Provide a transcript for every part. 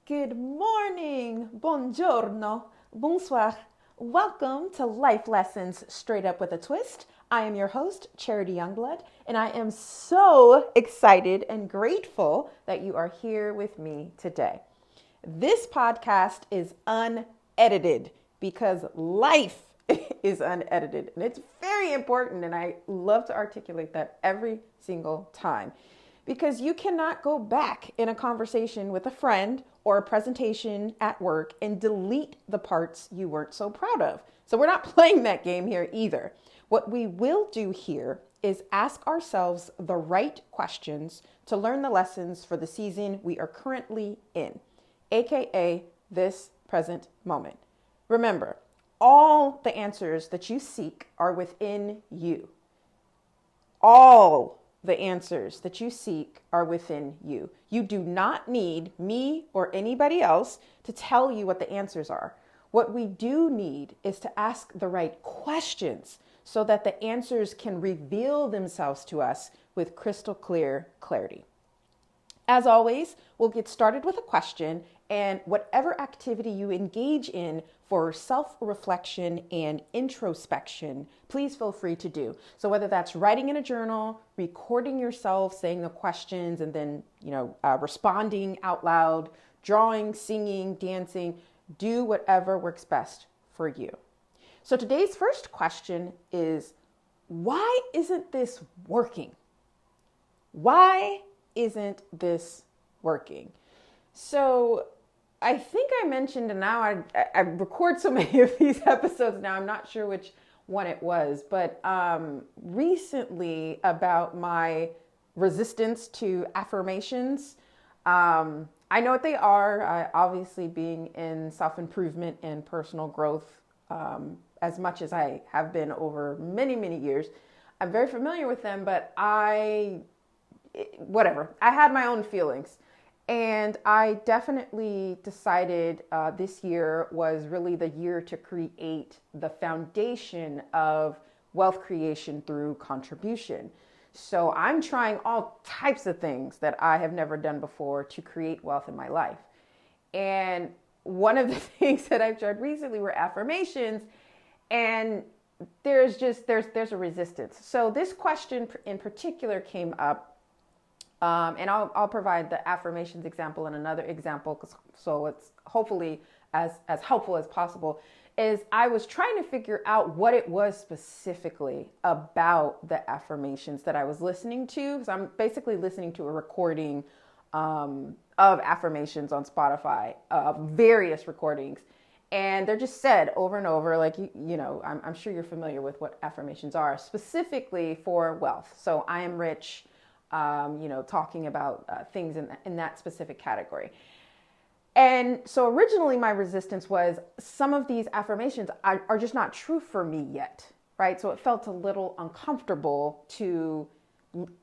Good morning, buongiorno, bonsoir. Welcome to Life Lessons Straight Up with a Twist. I am your host, Charity Youngblood, and I am so excited and grateful that you are here with me today. This podcast is unedited because life is unedited, and it's very important, and I love to articulate that every single time. Because you cannot go back in a conversation with a friend or a presentation at work and delete the parts you weren't so proud of. So we're not playing that game here either. What we will do here is ask ourselves the right questions to learn the lessons for the season we are currently in, aka this present moment. Remember, all the answers that you seek are within you. All the answers that you seek are within you. You do not need me or anybody else to tell you what the answers are. What we do need is to ask the right questions so that the answers can reveal themselves to us with crystal clear clarity. As always, we'll get started with a question, and whatever activity you engage in for self-reflection and introspection, please feel free to do. So whether that's writing in a journal, recording yourself saying the questions, and then responding out loud, drawing, singing, dancing, do whatever works best for you. So today's first question is, why isn't this working? Why isn't this working? So I think I mentioned, and now I record so many of these episodes now, I'm not sure which one it was, but recently about my resistance to affirmations. I know what they are, obviously being in self-improvement and personal growth as much as I have been over many, many years. I'm very familiar with them, but I had my own feelings. And I definitely decided this year was really the year to create the foundation of wealth creation through contribution. So I'm trying all types of things that I have never done before to create wealth in my life. And one of the things that I've tried recently were affirmations, and there's a resistance. So this question in particular came up. And I'll provide the affirmations example and another example, so it's hopefully as helpful as possible. Is I was trying to figure out what it was specifically about the affirmations that I was listening to, because I'm basically listening to a recording of affirmations on Spotify, various recordings, and they're just said over and over, like I'm sure you're familiar with what affirmations are, specifically for wealth. So I am rich. Talking about things in that specific category. And so originally my resistance was some of these affirmations are just not true for me yet, right? So it felt a little uncomfortable to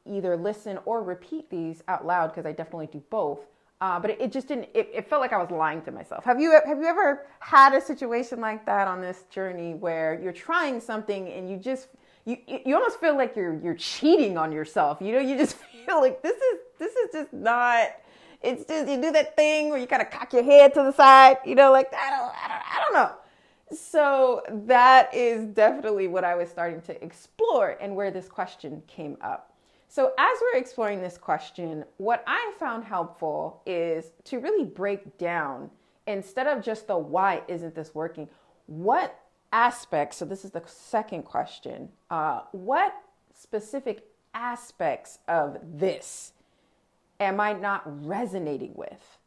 either listen or repeat these out loud, because I definitely do both. But it just didn't, it felt like I was lying to myself. Have you ever had a situation like that on this journey where you're trying something and you almost feel like you're cheating on yourself? You just feel like this is just not. It's just, you do that thing where you kind of cock your head to the side, like I don't know. So that is definitely what I was starting to explore, and where this question came up. So as we're exploring this question, what I found helpful is to really break down, instead of just the why isn't this working, what aspects, so this is the second question, what specific aspects of this am I not resonating with,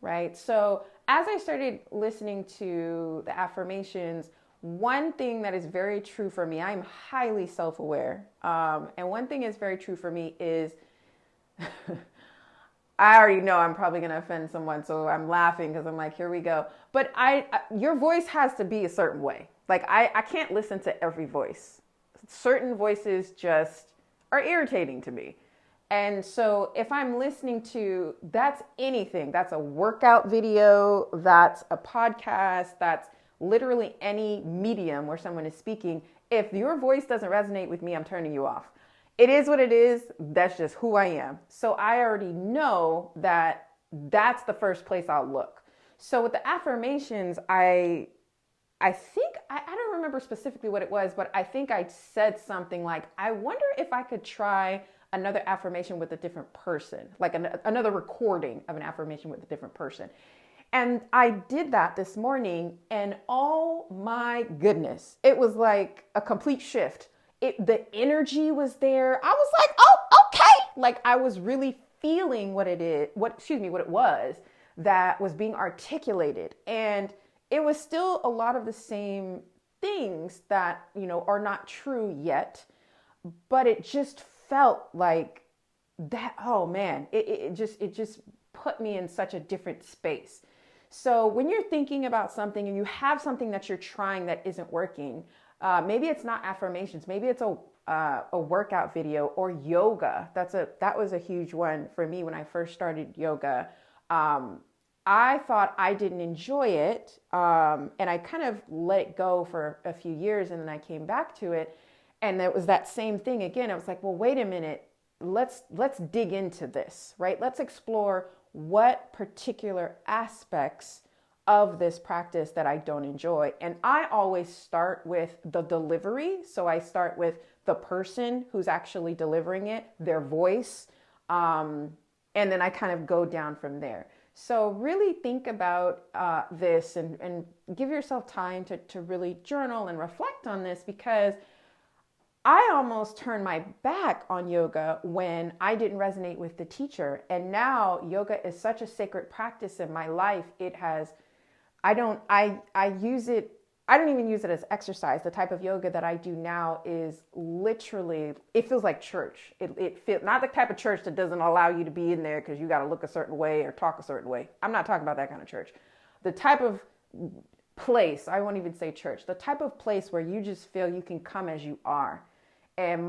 right? So as I started listening to the affirmations, one thing that is very true for me, I'm highly self-aware, and one thing is very true for me is, I already know I'm probably going to offend someone, so I'm laughing because I'm like, here we go. But your voice has to be a certain way. Like I can't listen to every voice. Certain voices just are irritating to me. And so if I'm listening to, that's anything, that's a workout video, that's a podcast, that's literally any medium where someone is speaking. If your voice doesn't resonate with me, I'm turning you off. It is what it is. That's just who I am. So I already know that that's the first place I'll look. So with the affirmations, I think I don't remember specifically what it was, but I think I said something like, I wonder if I could try another affirmation with a different person, like another recording of an affirmation with a different person. And I did that this morning, and oh my goodness, it was like a complete shift. The energy was there. I was like, oh, okay. Like I was really feeling what it was that was being articulated. And it was still a lot of the same things that, are not true yet, but it just felt like that. Oh man, it just put me in such a different space. So when you're thinking about something and you have something that you're trying that isn't working, maybe it's not affirmations, maybe it's a workout video or yoga. That was a huge one for me when I first started yoga. I thought I didn't enjoy it, and I kind of let it go for a few years, and then I came back to it, and it was that same thing again. I was like, well, wait a minute, let's dig into this, right? Let's explore what particular aspects of this practice that I don't enjoy. And I always start with the delivery. So I start with the person who's actually delivering it, their voice, and then I kind of go down from there. So really think about this and give yourself time to really journal and reflect on this, because I almost turned my back on yoga when I didn't resonate with the teacher. And now yoga is such a sacred practice in my life. I don't even use it as exercise. The type of yoga that I do now is literally, it feels like church. It feels not the type of church that doesn't allow you to be in there because you got to look a certain way or talk a certain way. I'm not talking about that kind of church. The type of place, I won't even say church, the type of place where you just feel you can come as you are. And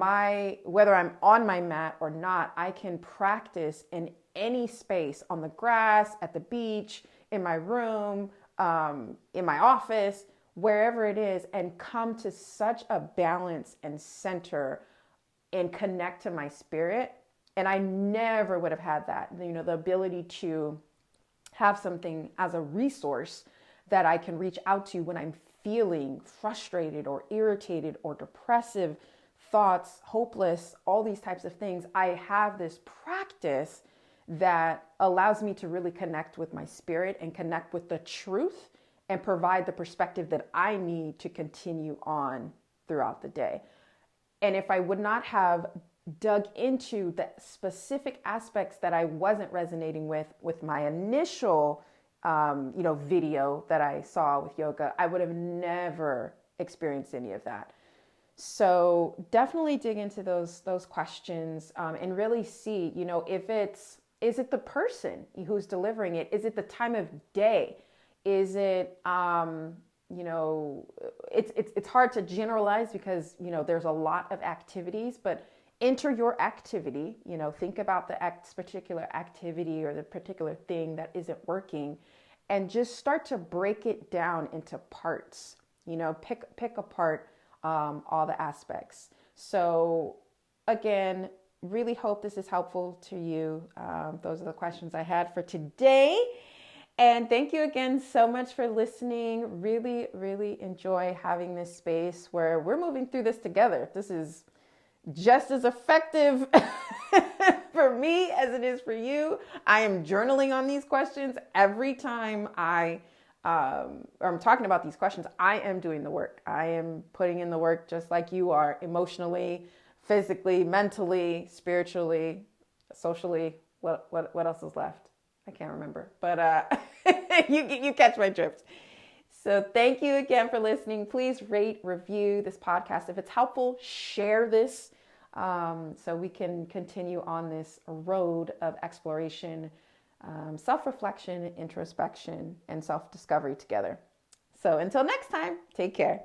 whether I'm on my mat or not, I can practice in any space, on the grass, at the beach, in my room, in my office, wherever it is, and come to such a balance and center and connect to my spirit. And I never would have had that, the ability to have something as a resource that I can reach out to when I'm feeling frustrated or irritated or depressive thoughts, hopeless, all these types of things. I have this practice that allows me to really connect with my spirit and connect with the truth and provide the perspective that I need to continue on throughout the day. And if I would not have dug into the specific aspects that I wasn't resonating with my initial video that I saw with yoga, I would have never experienced any of that. So definitely dig into those questions and really see, is it the person who's delivering it? Is it the time of day? Is it, it's hard to generalize because, there's a lot of activities, but enter your activity, think about the particular activity or the particular thing that isn't working, and just start to break it down into parts, pick apart all the aspects. So again, really hope this is helpful to you. Those are the questions I had for today. And thank you again so much for listening. Really, really enjoy having this space where we're moving through this together. This is just as effective for me as it is for you. I am journaling on these questions every time I'm talking about these questions. I am doing the work. I am putting in the work just like you are, emotionally, physically, mentally, spiritually, socially. What else is left? I can't remember, but you catch my drift. So thank you again for listening. Please rate, review this podcast. If it's helpful, share this so we can continue on this road of exploration, self-reflection, introspection, and self-discovery together. So until next time, take care.